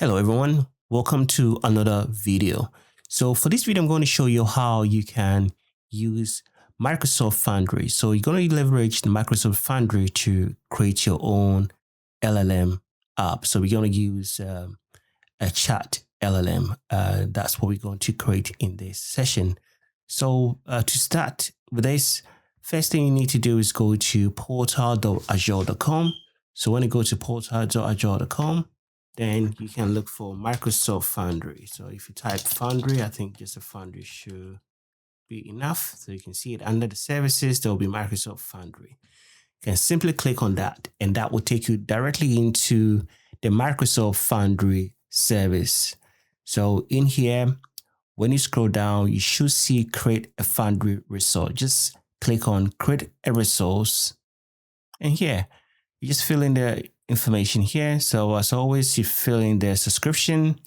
Hello everyone, welcome to another video. So for this video, I'm going to show you how you can use Microsoft Foundry. So you're going to leverage the Microsoft Foundry to create your own LLM app. So we're going to use a chat LLM. That's what we're going to create in this session. So to start with this, first thing you need to do is go to portal.azure.com. So when you go to portal.azure.com, then you can look for Microsoft Foundry. So if you type Foundry, I think just a Foundry should be enough. So you can see it under the services, there will be Microsoft Foundry. You can simply click on that and that will take you directly into the Microsoft Foundry service. So in here, when you scroll down, you should see create a Foundry resource. Just click on create a resource. And here, you just fill in the information here. So as always, you fill in the subscription,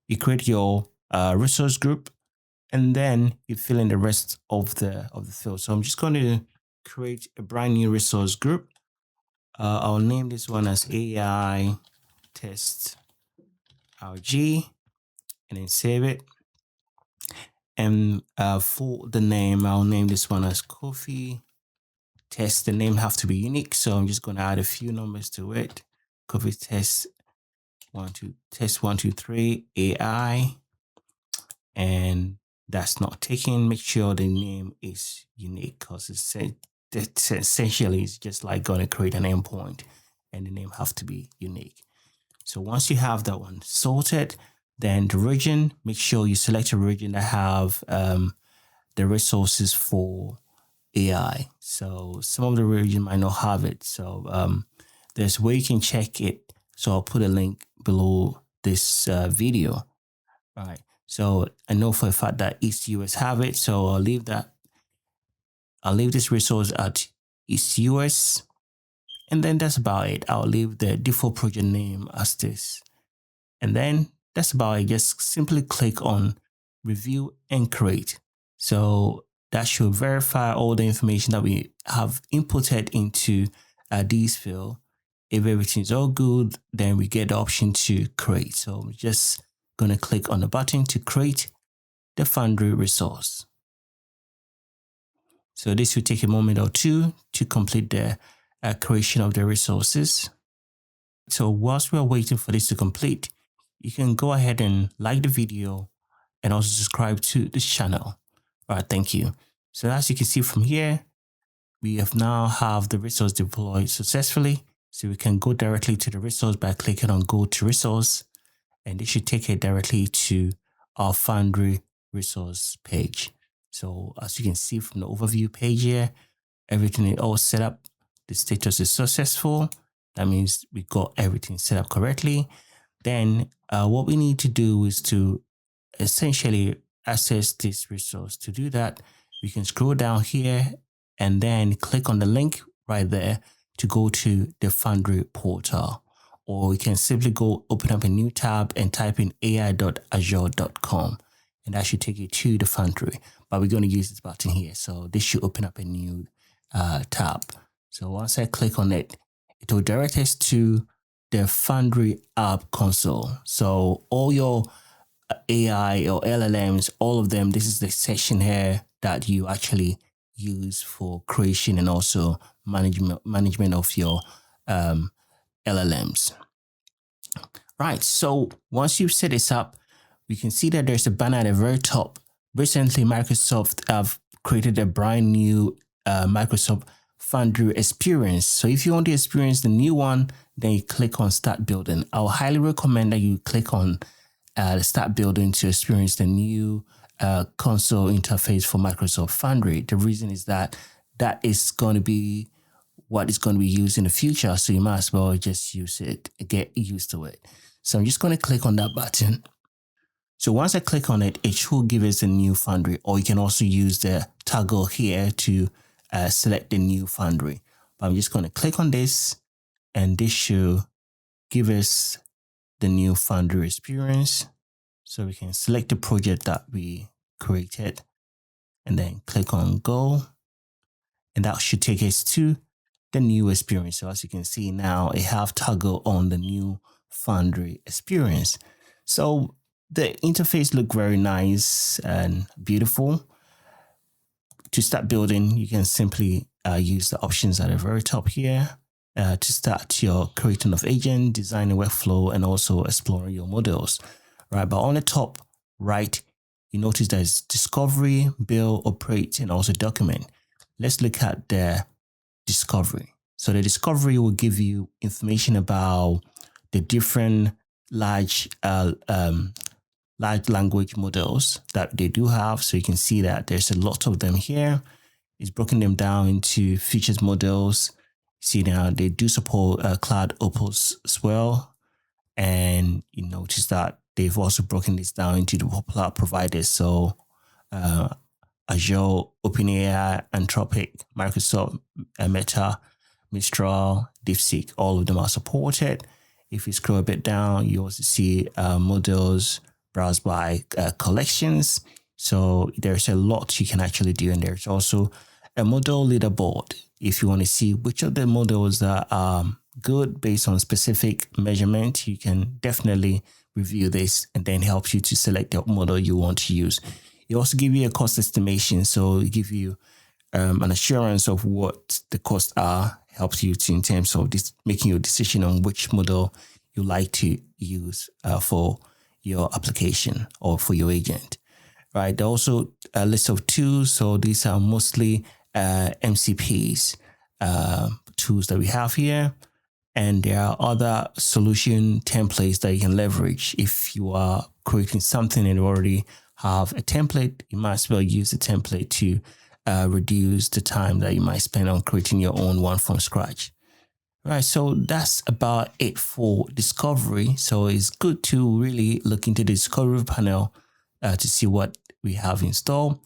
you create your resource group, and then you fill in the rest of the field. So I'm just going to create a brand new resource group. I'll name this one as AI Test RG, and then save it. And for the name, I'll name this one as Coffee Test. The name have to be unique, so I'm just going to add a few numbers to it. Coffee Test 1 2 3 AI, and that's not taken. Make sure the name is unique because it's essentially it's just like going to create an endpoint, and the name have to be unique. So once you have that one sorted, then the region, make sure you select a region that have the resources for AI. So some of the region might not have it. So there's where you can check it. So I'll put a link below this video. All right. So I know for a fact that East US have it. So I'll leave that. I'll leave this resource at East US. And then that's about it. I'll leave the default project name as this. And then that's about it. Just simply click on review and create. So that should verify all the information that we have inputted into these fields. If everything's all good, then we get the option to create. So I'm just going to click on the button to create the Foundry resource. So this will take a moment or two to complete the creation of the resources. So whilst we're waiting for this to complete, you can go ahead and like the video and also subscribe to this channel. All right, thank you. So as you can see from here, we have the resource deployed successfully. So we can go directly to the resource by clicking on go to resource, and this should take it directly to our Foundry resource page. So as you can see from the overview page here, everything is all set up. The status is successful. That means we got everything set up correctly. Then what we need to do is to essentially access this resource. To do that, we can scroll down here and then click on the link right there to go to the Foundry portal. Or we can simply go open up a new tab and type in ai.azure.com, and that should take you to the Foundry. But we're going to use this button here. So this should open up a new tab. So once I click on it, it will direct us to the Foundry app console. So all your AI or LLMs, all of them, this is the section here that you actually use for creation and also management of your LLMs. Right, so once you've set this up, we can see that there's a banner at the very top. Recently, Microsoft have created a brand new Microsoft Foundry experience. So if you want to experience the new one, then you click on Start Building. I would highly recommend that you click on Start Building to experience the new console interface for Microsoft Foundry. The reason is that is going to be what is going to be used in the future. So you might as well just use it, get used to it. So I'm just going to click on that button. So once I click on it, it should give us a new Foundry, or you can also use the toggle here to select the new Foundry. But I'm just going to click on this, and this should give us the new Foundry experience. So we can select the project that we created and then click on go. And that should take us to the new experience. So as you can see now, I have toggle on the new Foundry experience. So the interface look very nice and beautiful. To start building, you can simply use the options at the very top here to start your creating of agent, designing workflow, and also exploring your models, right? But on the top right, you notice there's discovery, build, operate, and also document. Let's look at the discovery. So the discovery will give you information about the different large language models that they do have. So you can see that there's a lot of them here. It's broken them down into features models. See now they do support Cloud Opus as well. And you notice that they've also broken this down into the popular providers. So Azure, OpenAI, Anthropic, Microsoft, Meta, Mistral, DeepSeek, all of them are supported. If you scroll a bit down, you also see models browsed by collections. So there's a lot you can actually do. And there's also a model leaderboard. If you want to see which of the models that are good based on specific measurement, you can definitely review this and then help you to select the model you want to use. It also give you a cost estimation. So it give you an assurance of what the costs are, helps you to in terms of this making your decision on which model you like to use for your application or for your agent, right? There are also a list of tools. So these are mostly MCPs tools that we have here. And there are other solution templates that you can leverage. If you are creating something and you already have a template, you might as well use the template to reduce the time that you might spend on creating your own one from scratch. Right, so that's about it for discovery. So it's good to really look into the discovery panel to see what we have installed.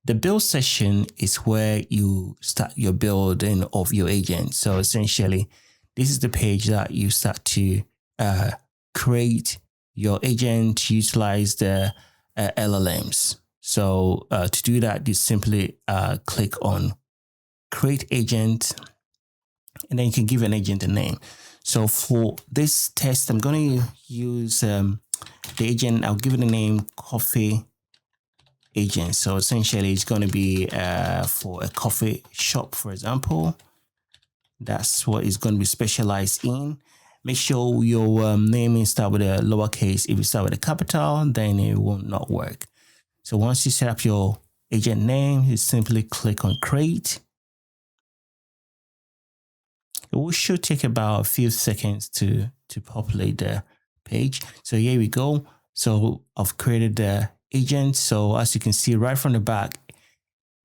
The build session is where you start your building of your agent. So essentially, this is the page that you start to create your agent, utilize the LLMs. So to do that, you simply click on create agent, and then you can give an agent a name. So for this test, I'm going to use the agent. I'll give it a name coffee agent. So essentially it's going to be for a coffee shop, for example. That's what it's going to be specialized in. Make sure your naming start with a lowercase. If you start with a capital, then it will not work. So once you set up your agent name, you simply click on create. It should take about a few seconds to populate the page. So here we go. So I've created the agent. So as you can see right from the back,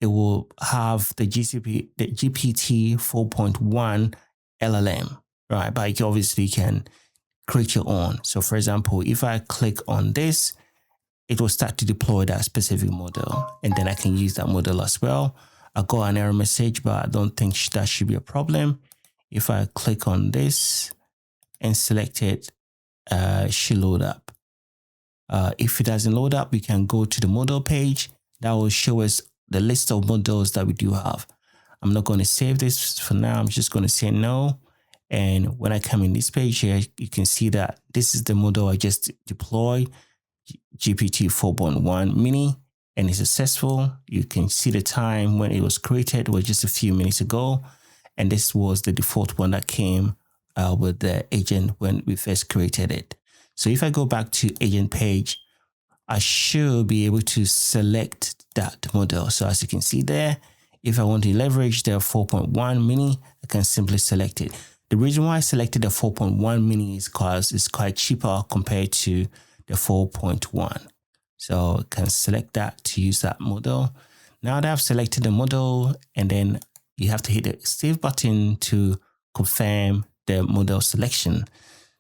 it will have the GPT 4.1 LLM, right? But you obviously can create your own. So for example, if I click on this, it will start to deploy that specific model, and then I can use that model as well. I got an error message, but I don't think that should be a problem. If I click on this and select it, should load up. If it doesn't load up, we can go to the model page. That will show us the list of models that we do have. I'm not going to save this for now. I'm just going to say no. And when I come in this page here, you can see that this is the model I just deployed, GPT 4.1 mini, and it's successful. You can see the time when it was created was just a few minutes ago. And this was the default one that came with the agent when we first created it. So if I go back to agent page, I should be able to select that model. So as you can see there, if I want to leverage the 4.1 mini, I can simply select it. The reason why I selected the 4.1 mini is because it's quite cheaper compared to the 4.1. So I can select that to use that model. Now that I've selected the model, and then you have to hit the save button to confirm the model selection.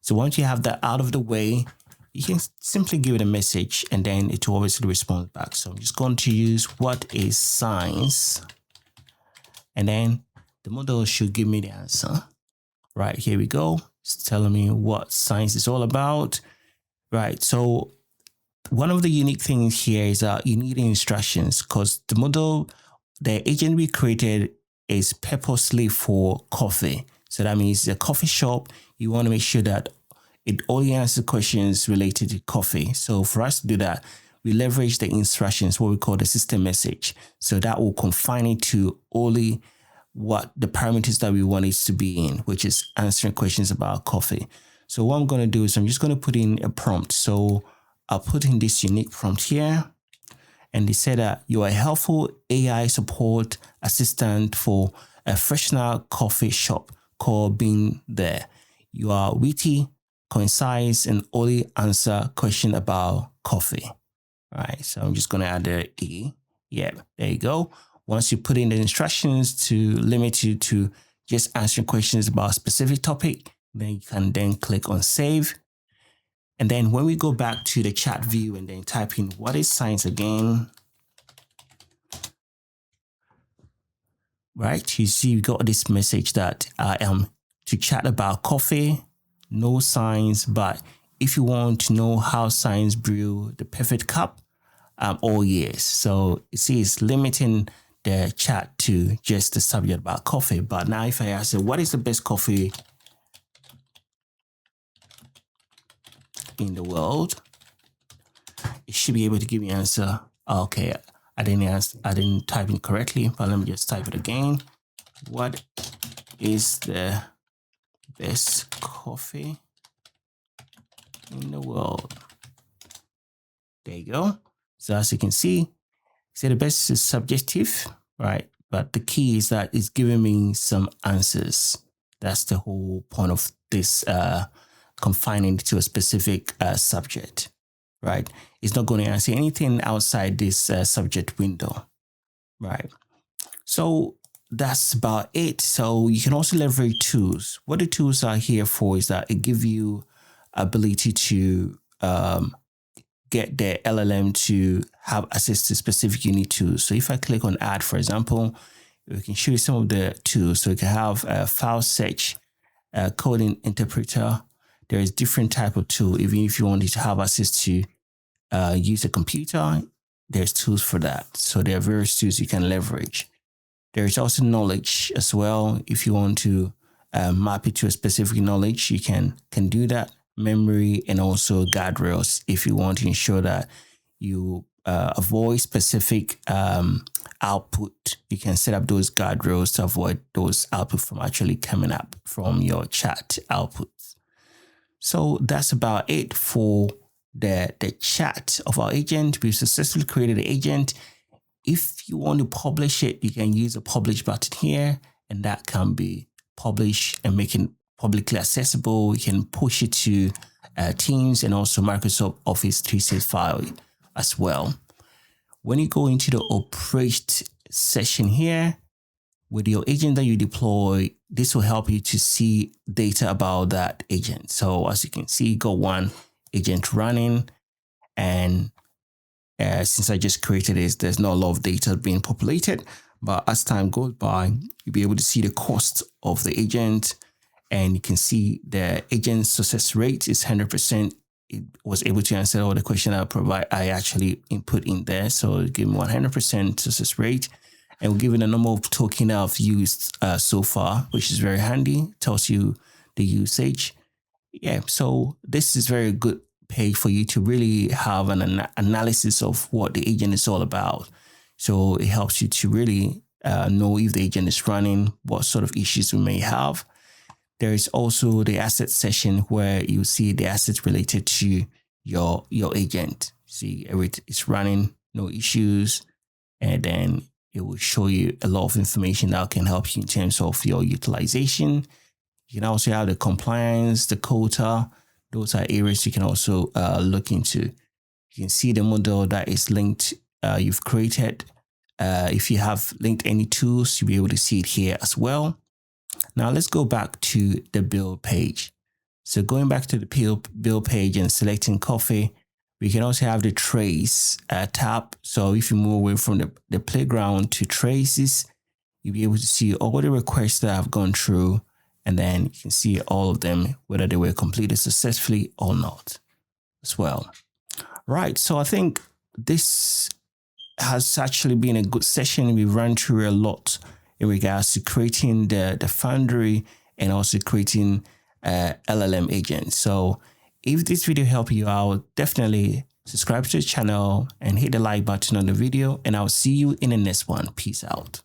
So once you have that out of the way, you can simply give it a message and then it will obviously respond back. So I'm just going to use what is science, and then the model should give me the answer. Right, here we go. It's telling me what science is all about. Right, so one of the unique things here is that you need instructions, because the model, the agent we created is purposely for coffee. So that means a coffee shop, you want to make sure that it only answers questions related to coffee. So for us to do that, we leverage the instructions, what we call the system message. So that will confine it to only what the parameters that we want it to be in, which is answering questions about coffee. So what I'm going to do is I'm just going to put in a prompt. So I'll put in this unique prompt here. And they said that you are a helpful AI support assistant for a fractional coffee shop called Being There. You are witty, concise, and only answer question about coffee. All right, so I'm just going to add the E. Yeah, there you go. Once you put in the instructions to limit you to just answering questions about a specific topic, then you can then click on save. And then when we go back to the chat view and then type in what is science again, right? You see, we got this message that I am to chat about coffee, no science, but if you want to know how science brew the perfect cup, all years. So you see, it's limiting the chat to just the subject about coffee. But now if I ask you, what is the best coffee in the world? It should be able to give me an answer. Okay, I didn't type it correctly, but let me just type it again. What is the best coffee in the world? There you go. So as you can see, the best is subjective, right? But the key is that it's giving me some answers. That's the whole point of this confining to a specific subject, right? It's not going to answer anything outside this subject window, right? So that's about it. So you can also leverage tools. What the tools are here for is that it gives you ability to get the LLM to have access to specific unique tools. So if I click on add, for example, we can show you some of the tools. So you can have a file search, a coding interpreter. There is different type of tool. Even if you wanted to have access to use a computer, there's tools for that. So there are various tools you can leverage. There is also knowledge as well. If you want to map it to a specific knowledge, you can do that. Memory and also guardrails if you want to ensure that you avoid specific output. You can set up those guardrails to avoid those output from actually coming up from your chat outputs. So that's about it for the chat of our agent. We've successfully created the agent. If you want to publish it, you can use the publish button here, and that can be published and make it publicly accessible. You can push it to Teams and also Microsoft Office 365 as well. When you go into the operate session here, with your agent that you deploy, this will help you to see data about that agent. So as you can see, you got one agent running, and since I just created this, there's not a lot of data being populated, but as time goes by, you'll be able to see the cost of the agent, and you can see the agent success rate is 100%. It was able to answer all the questions I actually input in there. So give me 100% success rate, and we'll give it a number of token I've used so far, which is very handy. Tells you the usage. Yeah, so this is very good page for you to really have an analysis of what the agent is all about. So it helps you to really know if the agent is running, what sort of issues we may have. There is also the asset session where you see the assets related to your agent. See, everything is running, no issues, and then it will show you a lot of information that can help you in terms of your utilization. You can also have the compliance, the quota. Those are areas you can also look into. You can see the model that is linked, you've created. If you have linked any tools, you'll be able to see it here as well. Now let's go back to the build page. So going back to the build page and selecting coffee, we can also have the trace tab. So if you move away from the playground to traces, you'll be able to see all the requests that have gone through, and then you can see all of them, whether they were completed successfully or not as well. Right, so I think this has actually been a good session. We ran through a lot in regards to creating the Foundry and also creating LLM agents. So If this video helped you out, definitely subscribe to the channel and hit the like button on the video, and I'll see you in the next one. Peace out.